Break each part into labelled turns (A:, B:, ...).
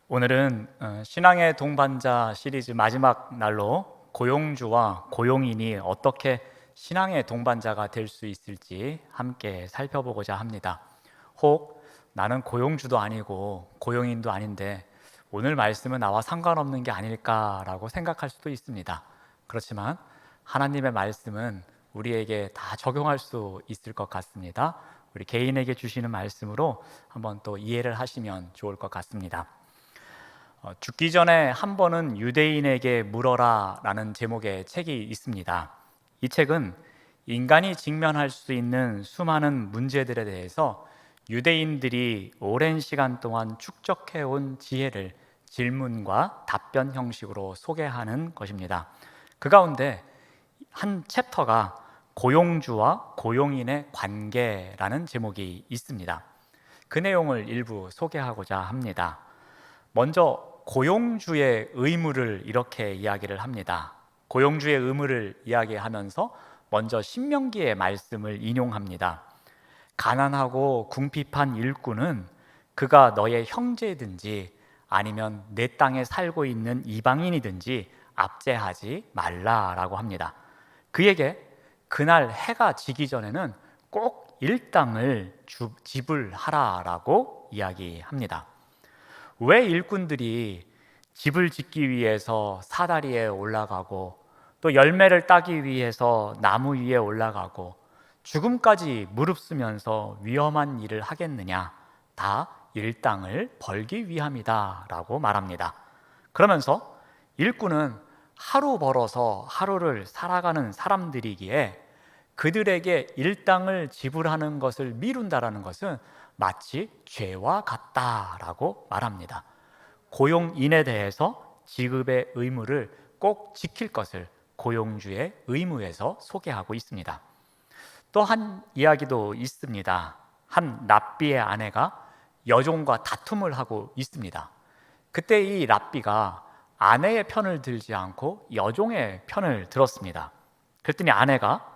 A: 오늘은 신앙의 동반자 시리즈 마지막 날로 고용주와 고용인이 어떻게 신앙의 동반자가 될 수 있을지 함께 살펴보고자 합니다. 혹 나는 고용주도 아니고 고용인도 아닌데 오늘 말씀은 나와 상관없는 게 아닐까라고 생각할 수도 있습니다. 그렇지만 하나님의 말씀은 우리에게 다 적용할 수 있을 것 같습니다. 우리 개인에게 주시는 말씀으로 한번 또 이해를 하시면 좋을 것 같습니다. 죽기 전에 한 번은 유대인에게 물어라 라는 제목의 책이 있습니다. 이 책은 인간이 직면할 수 있는 수많은 문제들에 대해서 유대인들이 오랜 시간 동안 축적해온 지혜를 질문과 답변 형식으로 소개하는 것입니다. 그 가운데 한 챕터가 고용주와 고용인의 관계라는 제목이 있습니다. 그 내용을 일부 소개하고자 합니다. 먼저 고용주의 의무를 이렇게 이야기를 합니다. 고용주의 의무를 이야기하면서 먼저 신명기의 말씀을 인용합니다. 가난하고 궁핍한 일꾼은 그가 너의 형제든지 아니면 내 땅에 살고 있는 이방인이든지 압제하지 말라라고 합니다. 그에게 그날 해가 지기 전에는 꼭 일당을 지불하라라고 이야기합니다. 왜 일꾼들이 집을 짓기 위해서 사다리에 올라가고 또 열매를 따기 위해서 나무 위에 올라가고 죽음까지 무릅쓰면서 위험한 일을 하겠느냐? 다 일당을 벌기 위함이다 라고 말합니다. 그러면서 일꾼은 하루 벌어서 하루를 살아가는 사람들이기에 그들에게 일당을 지불하는 것을 미룬다라는 것은 마치 죄와 같다라고 말합니다. 고용인에 대해서 지급의 의무를 꼭 지킬 것을 고용주의 의무에서 소개하고 있습니다. 또 한 이야기도 있습니다. 한 랍비의 아내가 여종과 다툼을 하고 있습니다. 그때 이 랍비가 아내의 편을 들지 않고 여종의 편을 들었습니다. 그랬더니 아내가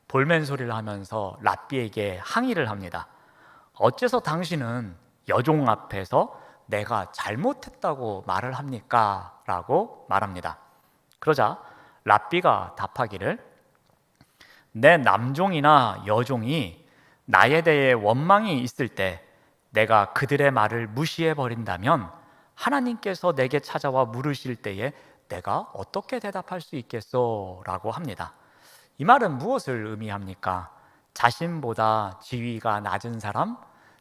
A: 볼멘 소리를 하면서 랍비에게 항의를 합니다. 어째서 당신은 여종 앞에서 내가 잘못했다고 말을 합니까? 라고 말합니다. 그러자 랍비가 답하기를 내 남종이나 여종이 나에 대해 원망이 있을 때 내가 그들의 말을 무시해 버린다면 하나님께서 내게 찾아와 물으실 때에 내가 어떻게 대답할 수 있겠소? 라고 합니다. 이 말은 무엇을 의미합니까? 자신보다 지위가 낮은 사람,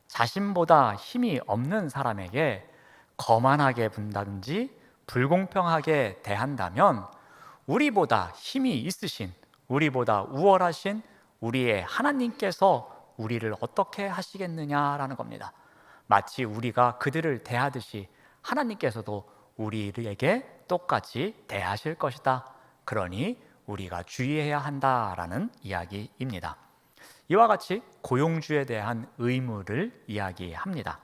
A: 자신보다 힘이 없는 사람에게 거만하게 군다든지 불공평하게 대한다면 우리보다 힘이 있으신, 우리보다 우월하신 우리의 하나님께서 우리를 어떻게 하시겠느냐라는 겁니다. 마치 우리가 그들을 대하듯이 하나님께서도 우리에게 똑같이 대하실 것이다. 그러니 우리가 주의해야 한다라는 이야기입니다. 이와 같이 고용주에 대한 의무를 이야기합니다.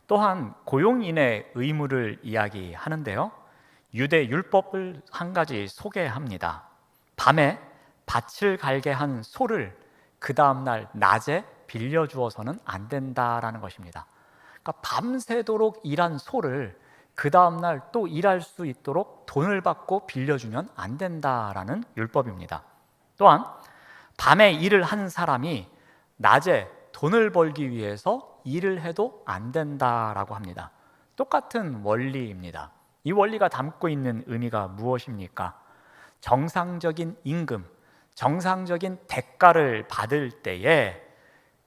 A: 또한 고용인의 의무를 이야기하는데요. 유대 율법을 한 가지 소개합니다. 밤에 밭을 갈게 한 소를 그 다음날 낮에 빌려주어서는 안 된다라는 것입니다. 그러니까 밤새도록 일한 소를 그 다음날 또 일할 수 있도록 돈을 받고 빌려주면 안 된다라는 율법입니다. 또한 밤에 일을 한 사람이 낮에 돈을 벌기 위해서 일을 해도 안 된다라고 합니다. 똑같은 원리입니다. 이 원리가 담고 있는 의미가 무엇입니까? 정상적인 임금, 정상적인 대가를 받을 때에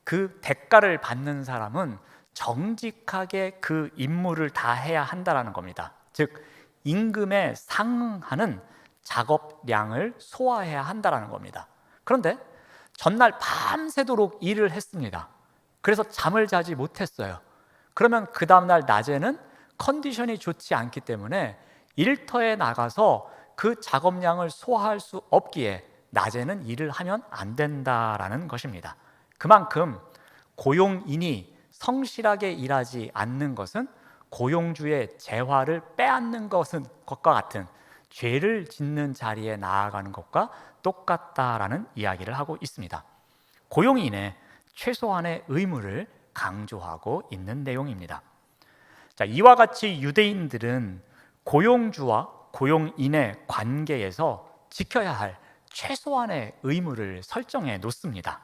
A: 그 대가를 받는 사람은 정직하게 그 임무를 다 해야 한다는 겁니다. 즉 임금에 상응하는 작업량을 소화해야 한다는 겁니다. 그런데 전날 밤새도록 일을 했습니다. 그래서 잠을 자지 못했어요. 그러면 그 다음날 낮에는 컨디션이 좋지 않기 때문에 일터에 나가서 그 작업량을 소화할 수 없기에 낮에는 일을 하면 안 된다라는 것입니다. 그만큼 고용인이 성실하게 일하지 않는 것은 고용주의 재화를 빼앗는 것과 같은 죄를 짓는 자리에 나아가는 것과 똑같다라는 이야기를 하고 있습니다. 고용인의 최소한의 의무를 강조하고 있는 내용입니다. 자, 이와 같이 유대인들은 고용주와 고용인의 관계에서 지켜야 할 최소한의 의무를 설정해 놓습니다.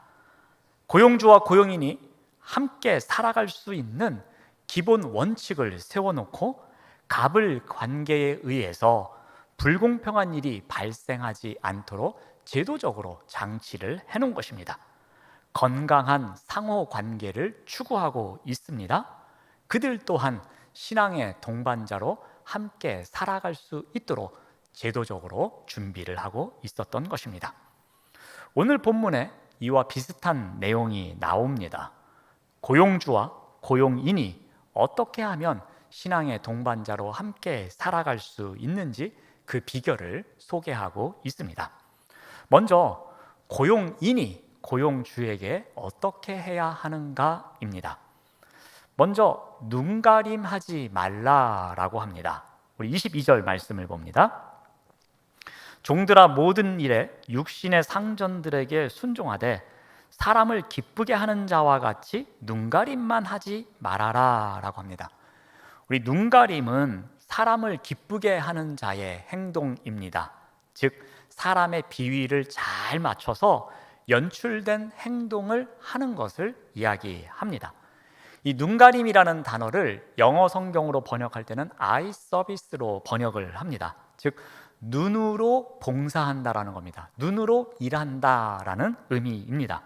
A: 고용주와 고용인이 함께 살아갈 수 있는 기본 원칙을 세워놓고 갑을 관계에 의해서 불공평한 일이 발생하지 않도록 제도적으로 장치를 해놓은 것입니다. 건강한 상호 관계를 추구하고 있습니다. 그들 또한 신앙의 동반자로 함께 살아갈 수 있도록 제도적으로 준비를 하고 있었던 것입니다. 오늘 본문에 이와 비슷한 내용이 나옵니다. 고용주와 고용인이 어떻게 하면 신앙의 동반자로 함께 살아갈 수 있는지 그 비결을 소개하고 있습니다. 먼저 고용인이 고용주에게 어떻게 해야 하는가입니다. 먼저 눈가림하지 말라라고 합니다. 우리 22절 말씀을 봅니다. 종들아 모든 일에 육신의 상전들에게 순종하되 사람을 기쁘게 하는 자와 같이 눈가림만 하지 말아라 라고 합니다. 우리 눈가림은 사람을 기쁘게 하는 자의 행동입니다. 즉 사람의 비위를 잘 맞춰서 연출된 행동을 하는 것을 이야기합니다. 이 눈가림이라는 단어를 영어 성경으로 번역할 때는 eye service로 번역을 합니다. 즉 눈으로 봉사한다라는 겁니다. 눈으로 일한다라는 의미입니다.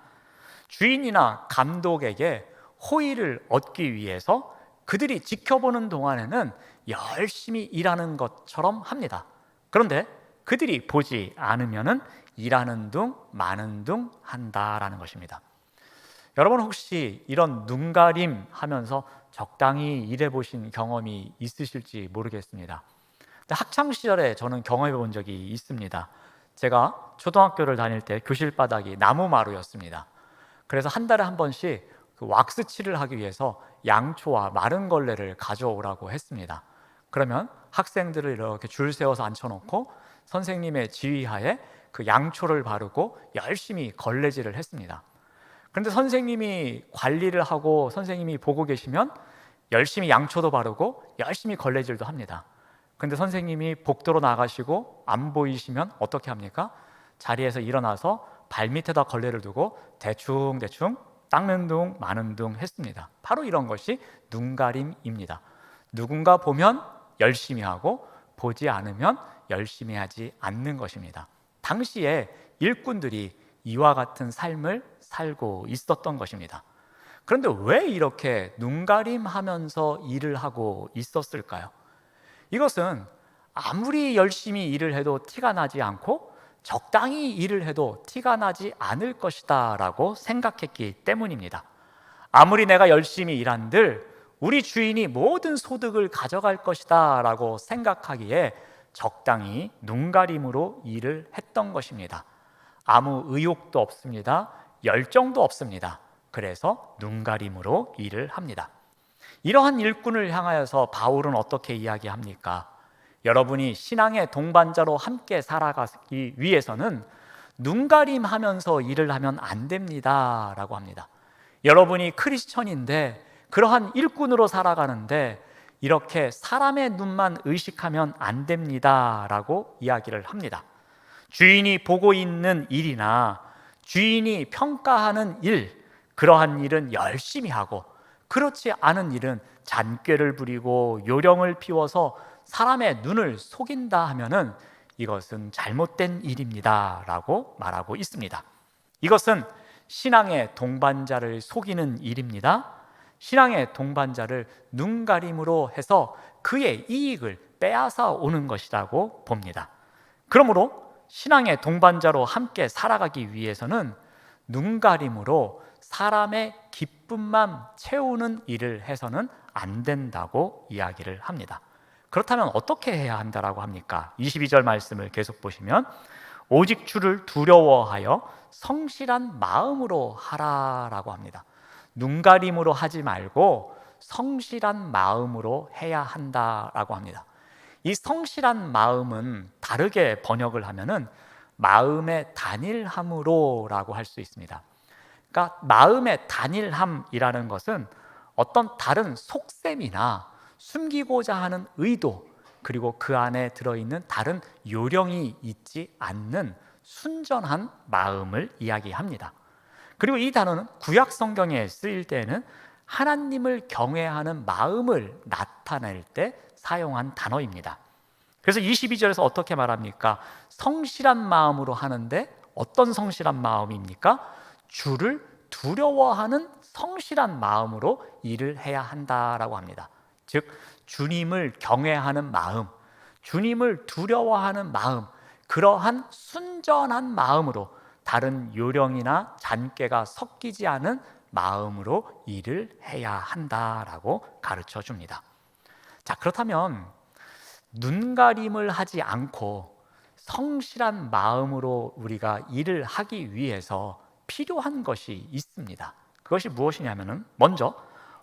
A: 주인이나 감독에게 호의를 얻기 위해서 그들이 지켜보는 동안에는 열심히 일하는 것처럼 합니다. 그런데 그들이 보지 않으면은 일하는 둥 마는 둥 한다라는 것입니다. 여러분 혹시 이런 눈가림 하면서 적당히 일해 보신 경험이 있으실지 모르겠습니다. 학창 시절에 저는 경험해 본 적이 있습니다. 제가 초등학교를 다닐 때 교실 바닥이 나무마루였습니다. 그래서 한 달에 한 번씩 그 왁스 칠을 하기 위해서 양초와 마른 걸레를 가져오라고 했습니다. 그러면 학생들을 이렇게 줄 세워서 앉혀놓고 선생님의 지휘하에 그 양초를 바르고 열심히 걸레질을 했습니다. 그런데 선생님이 관리를 하고 선생님이 보고 계시면 열심히 양초도 바르고 열심히 걸레질도 합니다. 그런데 선생님이 복도로 나가시고 안 보이시면 어떻게 합니까? 자리에서 일어나서 발밑에다 걸레를 두고 대충대충 닦는 둥 마는 둥 했습니다. 바로 이런 것이 눈가림입니다. 누군가 보면 열심히 하고 보지 않으면 열심히 하지 않는 것입니다. 당시에 일꾼들이 이와 같은 삶을 살고 있었던 것입니다. 그런데 왜 이렇게 눈가림하면서 일을 하고 있었을까요? 이것은 아무리 열심히 일을 해도 티가 나지 않고 적당히 일을 해도 티가 나지 않을 것이다 라고 생각했기 때문입니다. 아무리 내가 열심히 일한들 우리 주인이 모든 소득을 가져갈 것이다 라고 생각하기에 적당히 눈가림으로 일을 했던 것입니다. 아무 의욕도 없습니다. 열정도 없습니다. 그래서 눈가림으로 일을 합니다. 이러한 일꾼을 향하여서 바울은 어떻게 이야기합니까? 여러분이 신앙의 동반자로 함께 살아가기 위해서는 눈가림하면서 일을 하면 안 됩니다 라고 합니다. 여러분이 크리스천인데 그러한 일꾼으로 살아가는데 이렇게 사람의 눈만 의식하면 안 됩니다 라고 이야기를 합니다. 주인이 보고 있는 일이나 주인이 평가하는 일, 그러한 일은 열심히 하고 그렇지 않은 일은 잔꾀를 부리고 요령을 피워서 사람의 눈을 속인다 하면은 이것은 잘못된 일입니다 라고 말하고 있습니다. 이것은 신앙의 동반자를 속이는 일입니다. 신앙의 동반자를 눈가림으로 해서 그의 이익을 빼앗아 오는 것이라고 봅니다. 그러므로 신앙의 동반자로 함께 살아가기 위해서는 눈가림으로 사람의 기쁨만 채우는 일을 해서는 안 된다고 이야기를 합니다. 그렇다면 어떻게 해야 한다라고 합니까? 22절 말씀을 계속 보시면 오직 주를 두려워하여 성실한 마음으로 하라라고 합니다. 눈가림으로 하지 말고 성실한 마음으로 해야 한다라고 합니다. 이 성실한 마음은 다르게 번역을 하면은 마음의 단일함으로라고 할 수 있습니다. 그러니까 마음의 단일함이라는 것은 어떤 다른 속셈이나 숨기고자 하는 의도, 그리고 그 안에 들어있는 다른 요령이 있지 않는 순전한 마음을 이야기합니다. 그리고 이 단어는 구약 성경에 쓰일 때에는 하나님을 경외하는 마음을 나타낼 때 사용한 단어입니다. 그래서 22절에서 어떻게 말합니까? 성실한 마음으로 하는데 어떤 성실한 마음입니까? 주를 두려워하는 성실한 마음으로 일을 해야 한다라고 합니다. 즉 주님을 경외하는 마음, 주님을 두려워하는 마음, 그러한 순전한 마음으로 다른 요령이나 잔꾀가 섞이지 않은 마음으로 일을 해야 한다라고 가르쳐 줍니다. 자, 그렇다면 눈가림을 하지 않고 성실한 마음으로 우리가 일을 하기 위해서 필요한 것이 있습니다. 그것이 무엇이냐면은 먼저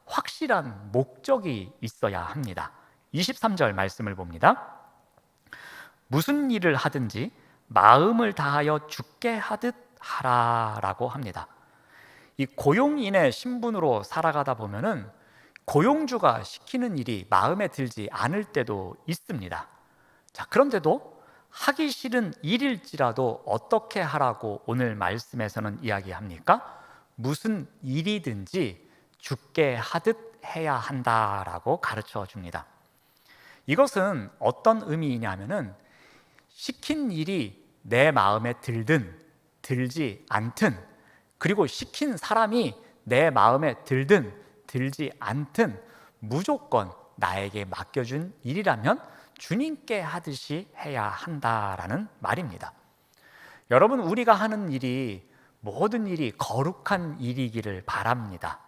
A: 확실한 목적이 있어야 합니다. 23절 말씀을 봅니다. 무슨 일을 하든지 마음을 다하여 주께 하듯 하라라고 합니다. 이 고용인의 신분으로 살아가다 보면은 고용주가 시키는 일이 마음에 들지 않을 때도 있습니다. 자, 그런데도 하기 싫은 일일지라도 어떻게 하라고 오늘 말씀에서는 이야기합니까? 무슨 일이든지 주께 하듯 해야 한다라고 가르쳐 줍니다. 이것은 어떤 의미이냐면은 시킨 일이 내 마음에 들든 들지 않든, 그리고 시킨 사람이 내 마음에 들든 들지 않든 무조건 나에게 맡겨준 일이라면 주님께 하듯이 해야 한다라는 말입니다. 여러분, 우리가 하는 일이 모든 일이 거룩한 일이기를 바랍니다.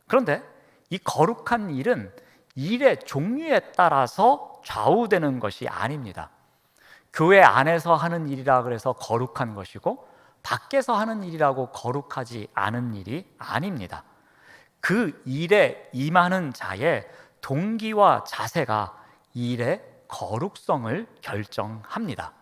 A: 그런데 이 거룩한 일은 일의 종류에 따라서 좌우되는 것이 아닙니다. 교회 안에서 하는 일이라 그래서 거룩한 것이고 밖에서 하는 일이라고 거룩하지 않은 일이 아닙니다. 그 일에 임하는 자의 동기와 자세가 일의 거룩성을 결정합니다.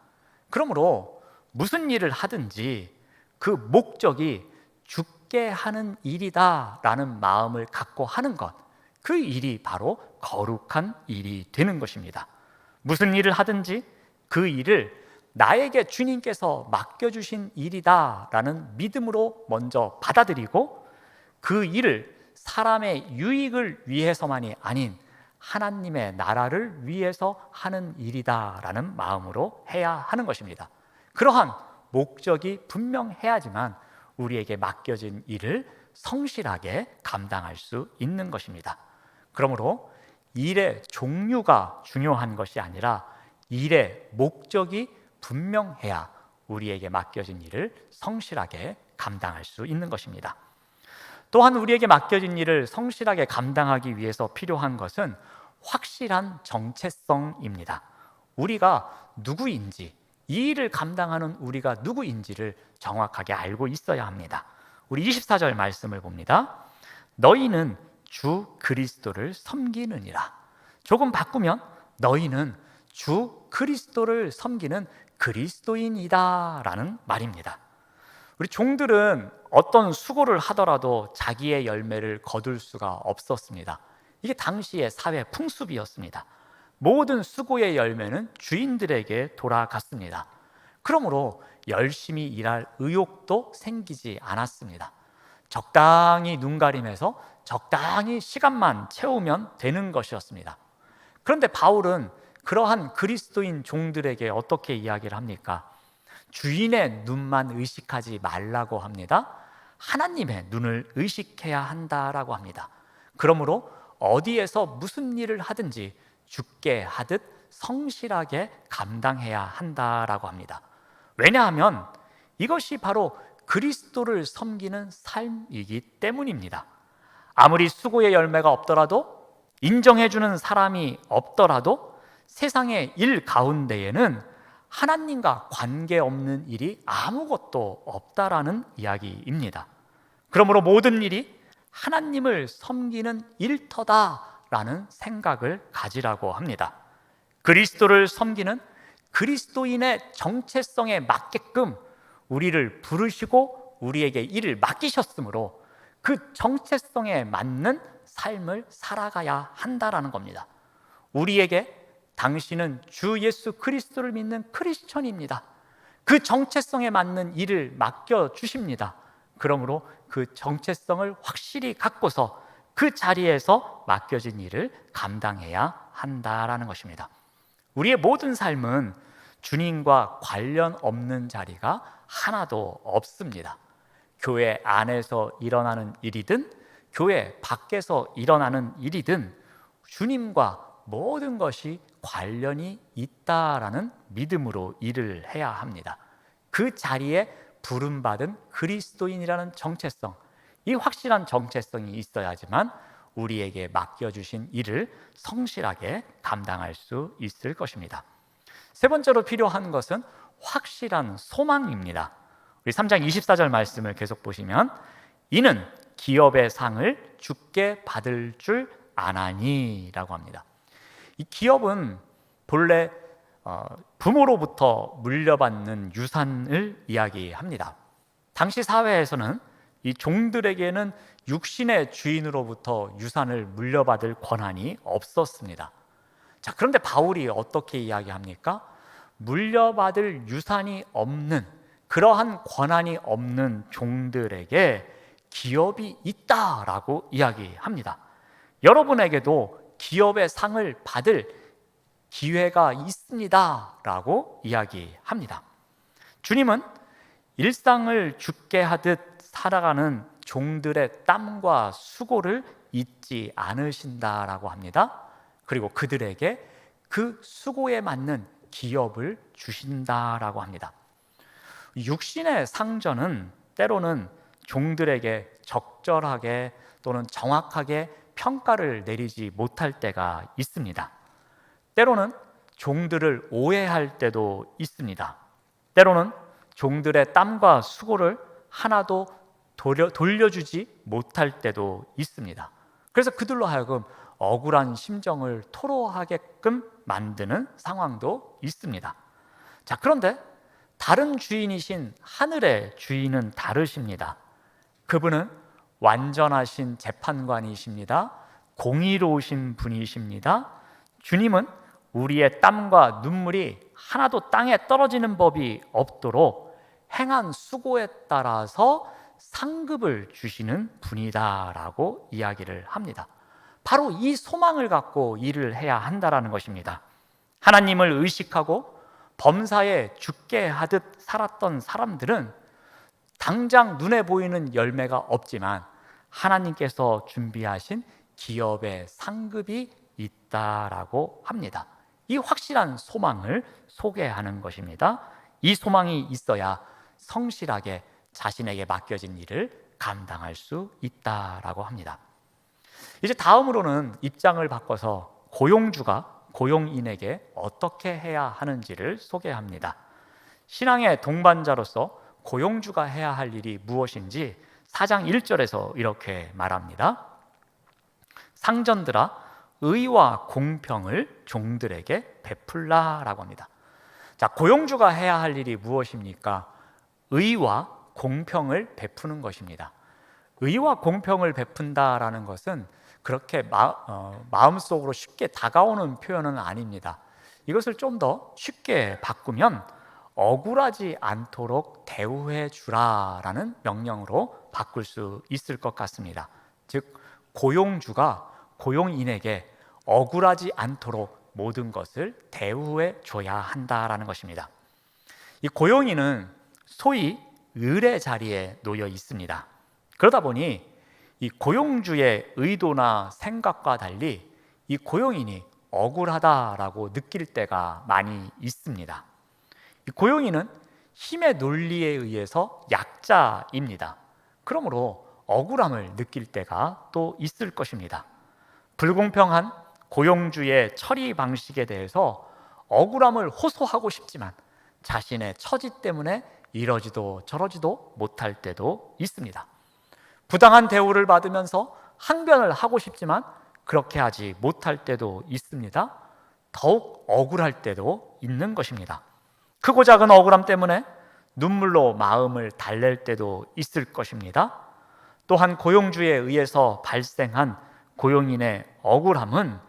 A: 그러므로 무슨 일을 하든지 그 목적이 주께 하는 일이다라는 마음을 갖고 하는 것, 그 일이 바로 거룩한 일이 되는 것입니다. 무슨 일을 하든지 그 일을 나에게 주님께서 맡겨주신 일이다라는 믿음으로 먼저 받아들이고, 그 일을 사람의 유익을 위해서만이 아닌 하나님의 나라를 위해서 하는 일이다라는 마음으로 해야 하는 것입니다. 그러한 목적이 분명해야지만 우리에게 맡겨진 일을 성실하게 감당할 수 있는 것입니다. 그러므로 일의 종류가 중요한 것이 아니라 일의 목적이 분명해야 우리에게 맡겨진 일을 성실하게 감당할 수 있는 것입니다. 또한 우리에게 맡겨진 일을 성실하게 감당하기 위해서 필요한 것은 확실한 정체성입니다. 우리가 누구인지, 이 일을 감당하는 우리가 누구인지를 정확하게 알고 있어야 합니다. 우리 24절 말씀을 봅니다. 너희는 주 그리스도를 섬기느니라. 조금 바꾸면 너희는 주 그리스도를 섬기는 그리스도인이다 라는 말입니다. 우리 종들은 어떤 수고를 하더라도 자기의 열매를 거둘 수가 없었습니다. 이게 당시의 사회 풍습이었습니다. 모든 수고의 열매는 주인들에게 돌아갔습니다. 그러므로 열심히 일할 의욕도 생기지 않았습니다. 적당히 눈가림해서 적당히 시간만 채우면 되는 것이었습니다. 그런데 바울은 그러한 그리스도인 종들에게 어떻게 이야기를 합니까? 주인의 눈만 의식하지 말라고 합니다. 하나님의 눈을 의식해야 한다라고 합니다. 그러므로 어디에서 무슨 일을 하든지 주께 하듯 성실하게 감당해야 한다라고 합니다. 왜냐하면 이것이 바로 그리스도를 섬기는 삶이기 때문입니다. 아무리 수고의 열매가 없더라도, 인정해주는 사람이 없더라도 세상의 일 가운데에는 하나님과 관계없는 일이 아무것도 없다라는 이야기입니다. 그러므로 모든 일이 하나님을 섬기는 일터다라는 생각을 가지라고 합니다. 그리스도를 섬기는 그리스도인의 정체성에 맞게끔 우리를 부르시고 우리에게 일을 맡기셨으므로 그 정체성에 맞는 삶을 살아가야 한다라는 겁니다. 우리에게 당신은 주 예수 그리스도를 믿는 크리스천입니다. 그 정체성에 맞는 일을 맡겨주십니다. 그러므로 그 정체성을 확실히 갖고서 그 자리에서 맡겨진 일을 감당해야 한다라는 것입니다. 우리의 모든 삶은 주님과 관련 없는 자리가 하나도 없습니다. 교회 안에서 일어나는 일이든 교회 밖에서 일어나는 일이든 주님과 모든 것이 관련이 있다라는 믿음으로 일을 해야 합니다. 그 자리에 부름받은 그리스도인이라는 정체성, 이 확실한 정체성이 있어야지만 우리에게 맡겨주신 일을 성실하게 감당할 수 있을 것입니다. 세 번째로 필요한 것은 확실한 소망입니다. 우리 3장 24절 말씀을 계속 보시면 이는 기업의 상을 주께 받을 줄 아나니 라고 합니다. 이 기업은 본래 부모로부터 물려받는 유산을 이야기합니다. 당시 사회에서는 이 종들에게는 육신의 주인으로부터 유산을 물려받을 권한이 없었습니다. 자, 그런데 바울이 어떻게 이야기합니까? 물려받을 유산이 없는, 그러한 권한이 없는 종들에게 기업이 있다라고 이야기합니다. 여러분에게도 기업의 상을 받을 기회가 있습니다 라고 이야기합니다. 주님은 일상을 죽게 하듯 살아가는 종들의 땀과 수고를 잊지 않으신다라고 합니다. 그리고 그들에게 그 수고에 맞는 기업을 주신다라고 합니다. 육신의 상전은 때로는 종들에게 적절하게 또는 정확하게 평가를 내리지 못할 때가 있습니다. 때로는 종들을 오해할 때도 있습니다. 때로는 종들의 땀과 수고를 하나도 돌려주지 못할 때도 있습니다. 그래서 그들로 하여금 억울한 심정을 토로하게끔 만드는 상황도 있습니다. 자, 그런데 다른 주인이신 하늘의 주인은 다르십니다. 그분은 완전하신 재판관이십니다. 공의로우신 분이십니다. 주님은 우리의 땀과 눈물이 하나도 땅에 떨어지는 법이 없도록 행한 수고에 따라서 상급을 주시는 분이다라고 이야기를 합니다. 바로 이 소망을 갖고 일을 해야 한다라는 것입니다. 하나님을 의식하고 범사에 죽게 하듯 살았던 사람들은 당장 눈에 보이는 열매가 없지만 하나님께서 준비하신 기업의 상급이 있다라고 합니다. 이 확실한 소망을 소개하는 것입니다. 이 소망이 있어야 성실하게 자신에게 맡겨진 일을 감당할 수 있다라고 합니다. 이제 다음으로는 입장을 바꿔서 고용주가 고용인에게 어떻게 해야 하는지를 소개합니다. 신앙의 동반자로서 고용주가 해야 할 일이 무엇인지 4장 1절에서 이렇게 말합니다. 상전들아 의와 공평을 종들에게 베풀라라고 합니다. 자, 고용주가 해야 할 일이 무엇입니까? 의와 공평을 베푸는 것입니다. 의와 공평을 베푼다라는 것은 그렇게 마음속으로 쉽게 다가오는 표현은 아닙니다. 이것을 좀 더 쉽게 바꾸면 억울하지 않도록 대우해 주라라는 명령으로 바꿀 수 있을 것 같습니다. 즉, 고용주가 고용인에게 억울하지 않도록 모든 것을 대우해 줘야 한다라는 것입니다. 이 고용인은 소위 을의 자리에 놓여 있습니다. 그러다 보니 이 고용주의 의도나 생각과 달리 이 고용인이 억울하다라고 느낄 때가 많이 있습니다. 이 고용인은 힘의 논리에 의해서 약자입니다. 그러므로 억울함을 느낄 때가 또 있을 것입니다. 불공평한 고용주의 처리 방식에 대해서 억울함을 호소하고 싶지만 자신의 처지 때문에 이러지도 저러지도 못할 때도 있습니다. 부당한 대우를 받으면서 항변을 하고 싶지만 그렇게 하지 못할 때도 있습니다. 더욱 억울할 때도 있는 것입니다. 크고 작은 억울함 때문에 눈물로 마음을 달랠 때도 있을 것입니다. 또한 고용주에 의해서 발생한 고용인의 억울함은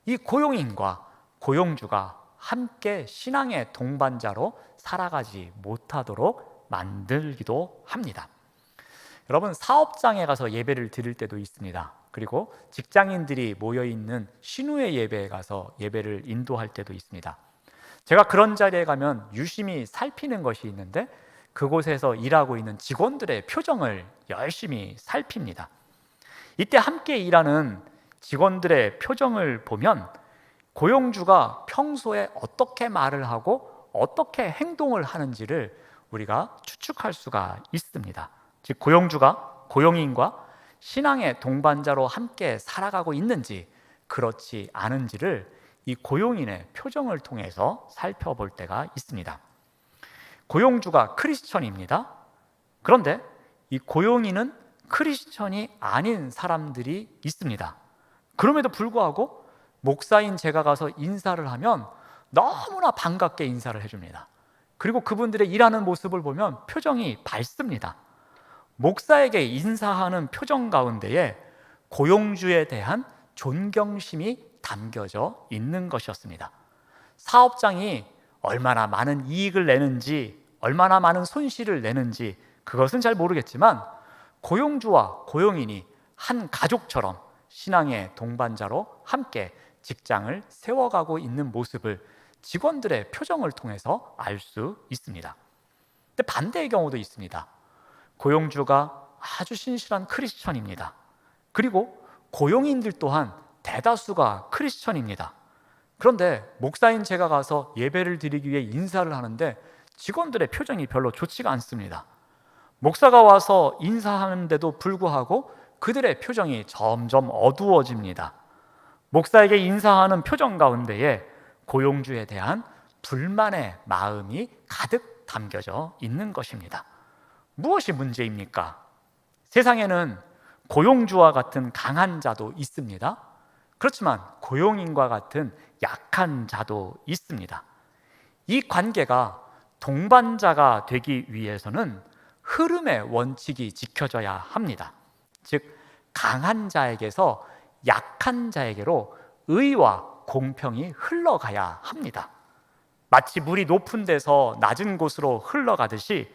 A: 이 고용인과 고용주가 함께 신앙의 동반자로 살아가지 못하도록 만들기도 합니다. 여러분, 사업장에 가서 예배를 드릴 때도 있습니다. 그리고 직장인들이 모여있는 신우의 예배에 가서 예배를 인도할 때도 있습니다. 제가 그런 자리에 가면 유심히 살피는 것이 있는데, 그곳에서 일하고 있는 직원들의 표정을 열심히 살핍니다. 이때 함께 일하는 직원들의 표정을 보면 고용주가 평소에 어떻게 말을 하고 어떻게 행동을 하는지를 우리가 추측할 수가 있습니다. 즉, 고용주가 고용인과 신앙의 동반자로 함께 살아가고 있는지 그렇지 않은지를 이 고용인의 표정을 통해서 살펴볼 때가 있습니다. 고용주가 크리스천입니다. 그런데 이 고용인은 크리스천이 아닌 사람들이 있습니다. 그럼에도 불구하고 목사인 제가 가서 인사를 하면 너무나 반갑게 인사를 해줍니다. 그리고 그분들의 일하는 모습을 보면 표정이 밝습니다. 목사에게 인사하는 표정 가운데에 고용주에 대한 존경심이 담겨져 있는 것이었습니다. 사업장이 얼마나 많은 이익을 내는지, 얼마나 많은 손실을 내는지 그것은 잘 모르겠지만, 고용주와 고용인이 한 가족처럼 신앙의 동반자로 함께 직장을 세워가고 있는 모습을 직원들의 표정을 통해서 알 수 있습니다. 근데 반대의 경우도 있습니다. 고용주가 아주 신실한 크리스천입니다. 그리고 고용인들 또한 대다수가 크리스천입니다. 그런데 목사인 제가 가서 예배를 드리기 위해 인사를 하는데 직원들의 표정이 별로 좋지가 않습니다. 목사가 와서 인사하는데도 불구하고 그들의 표정이 점점 어두워집니다. 목사에게 인사하는 표정 가운데에 고용주에 대한 불만의 마음이 가득 담겨져 있는 것입니다. 무엇이 문제입니까? 세상에는 고용주와 같은 강한 자도 있습니다. 그렇지만 고용인과 같은 약한 자도 있습니다. 이 관계가 동반자가 되기 위해서는 흐름의 원칙이 지켜져야 합니다. 즉, 강한 자에게서 약한 자에게로 의와 공평이 흘러가야 합니다. 마치 물이 높은 데서 낮은 곳으로 흘러가듯이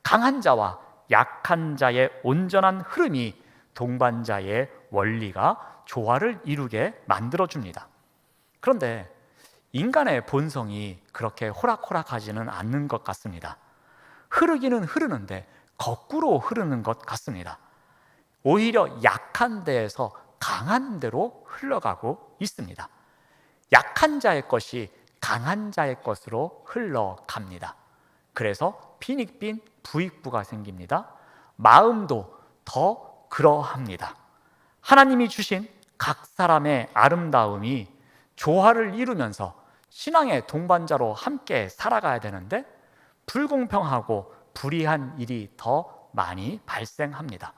A: 강한 자와 약한 자의 온전한 흐름이 동반자의 원리가 조화를 이루게 만들어줍니다. 그런데 인간의 본성이 그렇게 호락호락하지는 않는 것 같습니다. 흐르기는 흐르는데 거꾸로 흐르는 것 같습니다. 오히려 약한 데에서 강한 데로 흘러가고 있습니다. 약한 자의 것이 강한 자의 것으로 흘러갑니다. 그래서 빈익빈 부익부가 생깁니다. 마음도 더 그러합니다. 하나님이 주신 각 사람의 아름다움이 조화를 이루면서 신앙의 동반자로 함께 살아가야 되는데 불공평하고 불의한 일이 더 많이 발생합니다.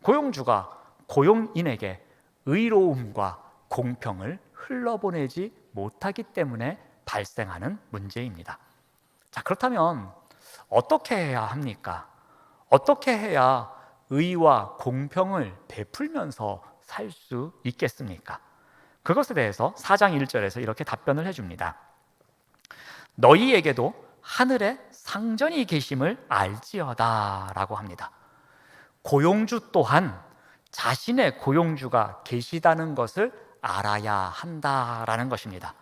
A: 고용주가 고용인에게 의로움과 공평을 흘러보내지 못하기 때문에 발생하는 문제입니다. 자, 그렇다면 어떻게 해야 합니까? 어떻게 해야 의와 공평을 베풀면서 살 수 있겠습니까? 그것에 대해서 4장 1절에서 이렇게 답변을 해줍니다. 너희에게도 하늘에 상전이 계심을 알지어다 라고 합니다. 고용주 또한 자신의 고용주가 계시다는 것을 알아야 한다라는 것입니다.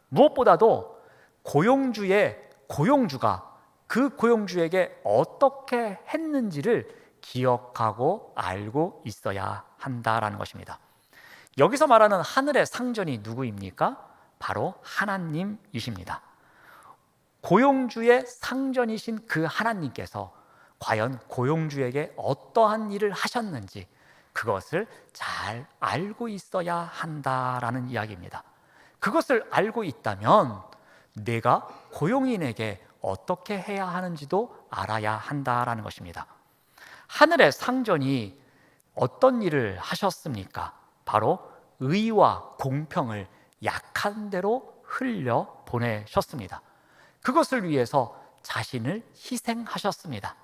A: 무엇보다도 고용주의 고용주가 그 고용주에게 어떻게 했는지를 기억하고 알고 있어야 한다라는 것입니다. 여기서 말하는 하늘의 상전이 누구입니까? 바로 하나님이십니다. 고용주의 상전이신 그 하나님께서 과연 고용주에게 어떠한 일을 하셨는지 그것을 잘 알고 있어야 한다라는 이야기입니다. 그것을 알고 있다면 내가 고용인에게 어떻게 해야 하는지도 알아야 한다라는 것입니다. 하늘의 상전이 어떤 일을 하셨습니까? 바로 의와 공평을 약한 대로 흘려 보내셨습니다. 그것을 위해서 자신을 희생하셨습니다.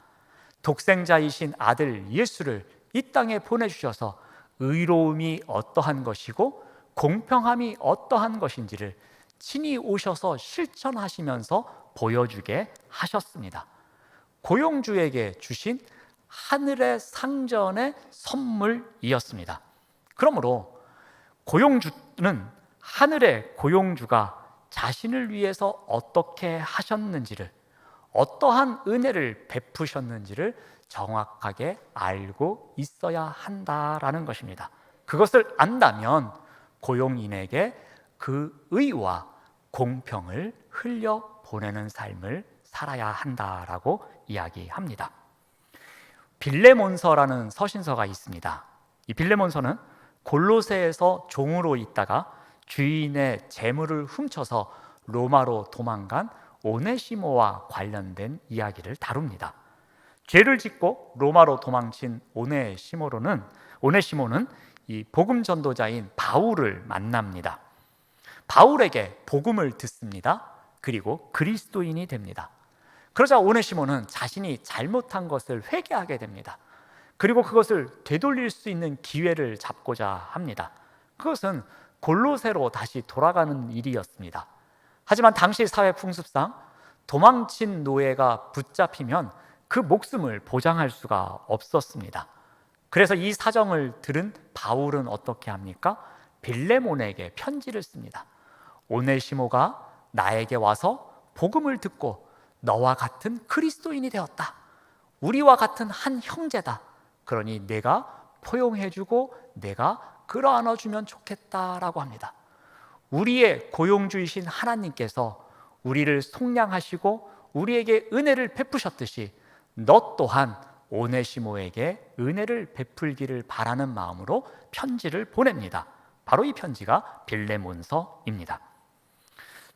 A: 독생자이신 아들 예수를 이 땅에 보내주셔서 의로움이 어떠한 것이고 공평함이 어떠한 것인지를 친히 오셔서 실천하시면서 보여주게 하셨습니다. 고용주에게 주신 하늘의 상전의 선물이었습니다. 그러므로 고용주는 하늘의 고용주가 자신을 위해서 어떻게 하셨는지를, 어떠한 은혜를 베푸셨는지를 정확하게 알고 있어야 한다라는 것입니다. 그것을 안다면 고용인에게 그 의와 공평을 흘려보내는 삶을 살아야 한다라고 이야기합니다. 빌레몬서라는 서신서가 있습니다. 이 빌레몬서는 골로새에서 종으로 있다가 주인의 재물을 훔쳐서 로마로 도망간 오네시모와 관련된 이야기를 다룹니다. 죄를 짓고 로마로 도망친 오네시모는 이 복음 전도자인 바울을 만납니다. 바울에게 복음을 듣습니다. 그리고 그리스도인이 됩니다. 그러자 오네시모는 자신이 잘못한 것을 회개하게 됩니다. 그리고 그것을 되돌릴 수 있는 기회를 잡고자 합니다. 그것은 골로새로 다시 돌아가는 일이었습니다. 하지만 당시 사회 풍습상 도망친 노예가 붙잡히면 그 목숨을 보장할 수가 없었습니다. 그래서 이 사정을 들은 바울은 어떻게 합니까? 빌레몬에게 편지를 씁니다. 오네시모가 나에게 와서 복음을 듣고 너와 같은 그리스도인이 되었다. 우리와 같은 한 형제다. 그러니 내가 포용해주고 내가 끌어안아주면 좋겠다라고 합니다. 우리의 고용주이신 하나님께서 우리를 속량하시고 우리에게 은혜를 베푸셨듯이 너 또한 오네시모에게 은혜를 베풀기를 바라는 마음으로 편지를 보냅니다. 바로 이 편지가 빌레몬서입니다.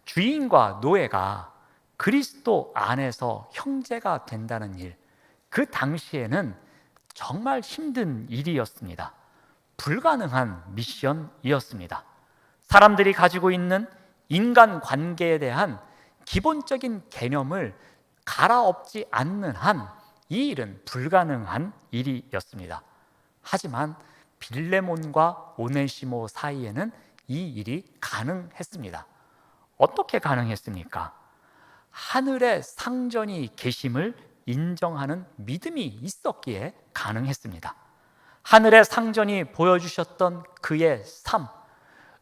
A: 주인과 노예가 그리스도 안에서 형제가 된다는 일, 그 당시에는 정말 힘든 일이었습니다. 불가능한 미션이었습니다. 사람들이 가지고 있는 인간 관계에 대한 기본적인 개념을 갈아엎지 않는 한 이 일은 불가능한 일이었습니다. 하지만 빌레몬과 오네시모 사이에는 이 일이 가능했습니다. 어떻게 가능했습니까? 하늘의 상전이 계심을 인정하는 믿음이 있었기에 가능했습니다. 하늘의 상전이 보여주셨던 그의 삶,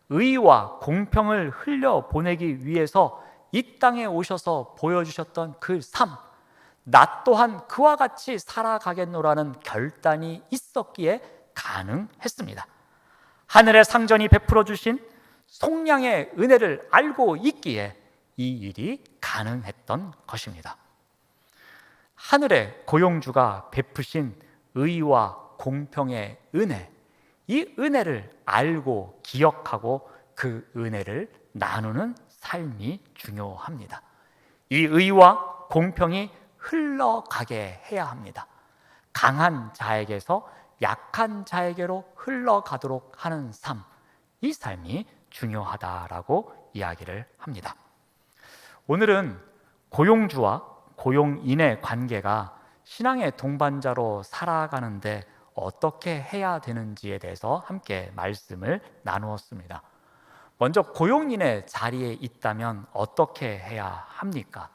A: 의와 공평을 흘려보내기 위해서 이 땅에 오셔서 보여주셨던 그 삶, 나 또한 그와 같이 살아가겠노라는 결단이 있었기에 가능했습니다. 하늘의 상전이 베풀어 주신 속량의 은혜를 알고 있기에 이 일이 가능했던 것입니다. 하늘의 고용주가 베푸신 의와 공평의 은혜, 이 은혜를 알고 기억하고 그 은혜를 나누는 삶이 중요합니다. 이 의와 공평이 흘러가게 해야 합니다. 강한 자에게서 약한 자에게로 흘러가도록 하는 삶, 이 삶이 중요하다라고 이야기를 합니다. 오늘은 고용주와 고용인의 관계가 신앙의 동반자로 살아가는데 어떻게 해야 되는지에 대해서 함께 말씀을 나누었습니다. 먼저 고용인의 자리에 있다면 어떻게 해야 합니까?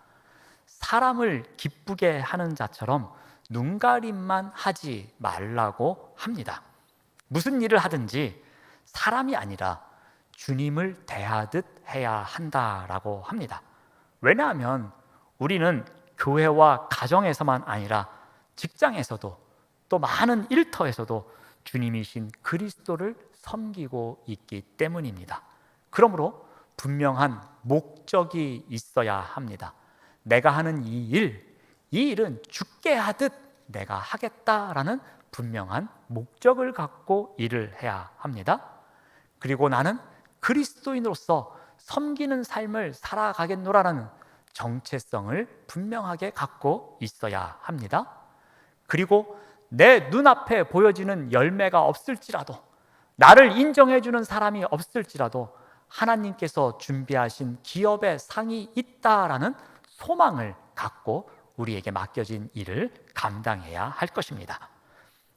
A: 사람을 기쁘게 하는 자처럼 눈가림만 하지 말라고 합니다. 무슨 일을 하든지 사람이 아니라 주님을 대하듯 해야 한다라고 합니다. 왜냐하면 우리는 교회와 가정에서만 아니라 직장에서도 또 많은 일터에서도 주님이신 그리스도를 섬기고 있기 때문입니다. 그러므로 분명한 목적이 있어야 합니다. 내가 하는 이 일은 죽게 하듯 내가 하겠다라는 분명한 목적을 갖고 일을 해야 합니다. 그리고 나는 그리스도인으로서 섬기는 삶을 살아가겠노라는 정체성을 분명하게 갖고 있어야 합니다. 그리고 내 눈앞에 보여지는 열매가 없을지라도, 나를 인정해주는 사람이 없을지라도 하나님께서 준비하신 기업의 상이 있다라는 소망을 갖고 우리에게 맡겨진 일을 감당해야 할 것입니다.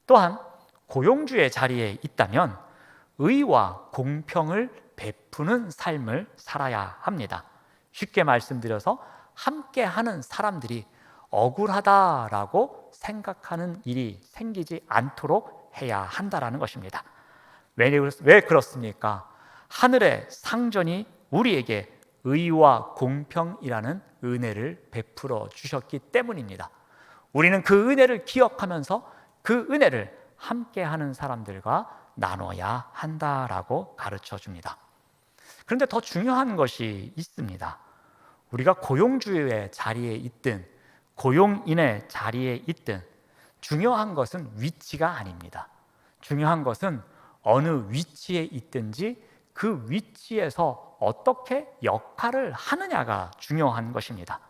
A: 또한 고용주의 자리에 있다면 의와 공평을 베푸는 삶을 살아야 합니다. 쉽게 말씀드려서 함께하는 사람들이 억울하다라고 생각하는 일이 생기지 않도록 해야 한다라는 것입니다. 왜 그렇습니까? 하늘의 상전이 우리에게 의와 공평이라는 은혜를 베풀어 주셨기 때문입니다. 우리는 그 은혜를 기억하면서 그 은혜를 함께하는 사람들과 나눠야 한다라고 가르쳐 줍니다. 그런데 더 중요한 것이 있습니다. 우리가 고용주의 자리에 있든 고용인의 자리에 있든 중요한 것은 위치가 아닙니다. 중요한 것은 어느 위치에 있든지 그 위치에서 어떻게 역할을 하느냐가 중요한 것입니다.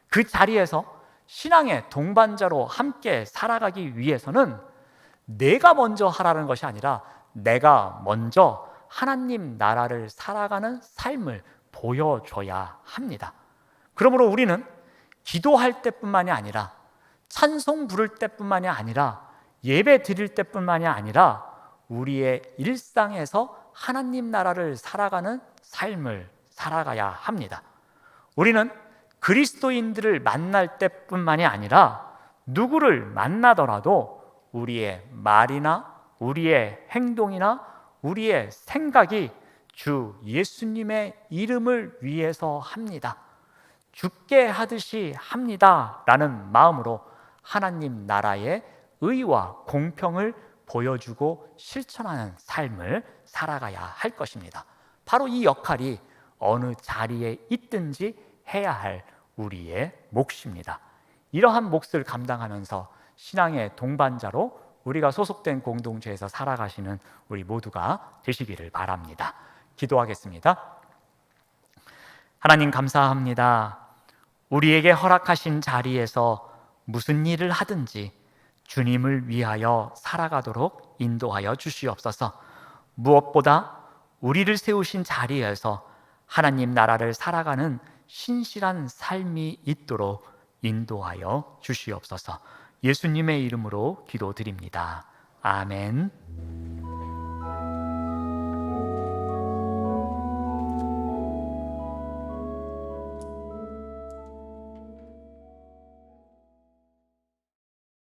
A: 그 자리에서 신앙의 동반자로 함께 살아가기 위해서는 내가 먼저 하라는 것이 아니라 내가 먼저 하나님 나라를 살아가는 삶을 보여줘야 합니다. 그러므로 우리는 기도할 때뿐만이 아니라 찬송 부를 때뿐만이 아니라 예배 드릴 때뿐만이 아니라 우리의 일상에서 하나님 나라를 살아가는 삶을 살아가야 합니다. 우리는 그리스도인들을 만날 때뿐만이 아니라 누구를 만나더라도 우리의 말이나 우리의 행동이나 우리의 생각이 주 예수님의 이름을 위해서 합니다. 죽게 하듯이 합니다 라는 마음으로 하나님 나라의 의와 공평을 보여주고 실천하는 삶을 살아가야 할 것입니다. 바로 이 역할이 어느 자리에 있든지 해야 할 우리의 몫입니다. 이러한 몫을 감당하면서 신앙의 동반자로 우리가 소속된 공동체에서 살아가시는 우리 모두가 되시기를 바랍니다. 기도하겠습니다. 하나님 감사합니다. 우리에게 허락하신 자리에서 무슨 일을 하든지 주님을 위하여 살아가도록 인도하여 주시옵소서. 무엇보다 우리를 세우신 자리에서 하나님 나라를 살아가는 신실한 삶이 있도록 인도하여 주시옵소서. 예수님의 이름으로 기도드립니다. 아멘.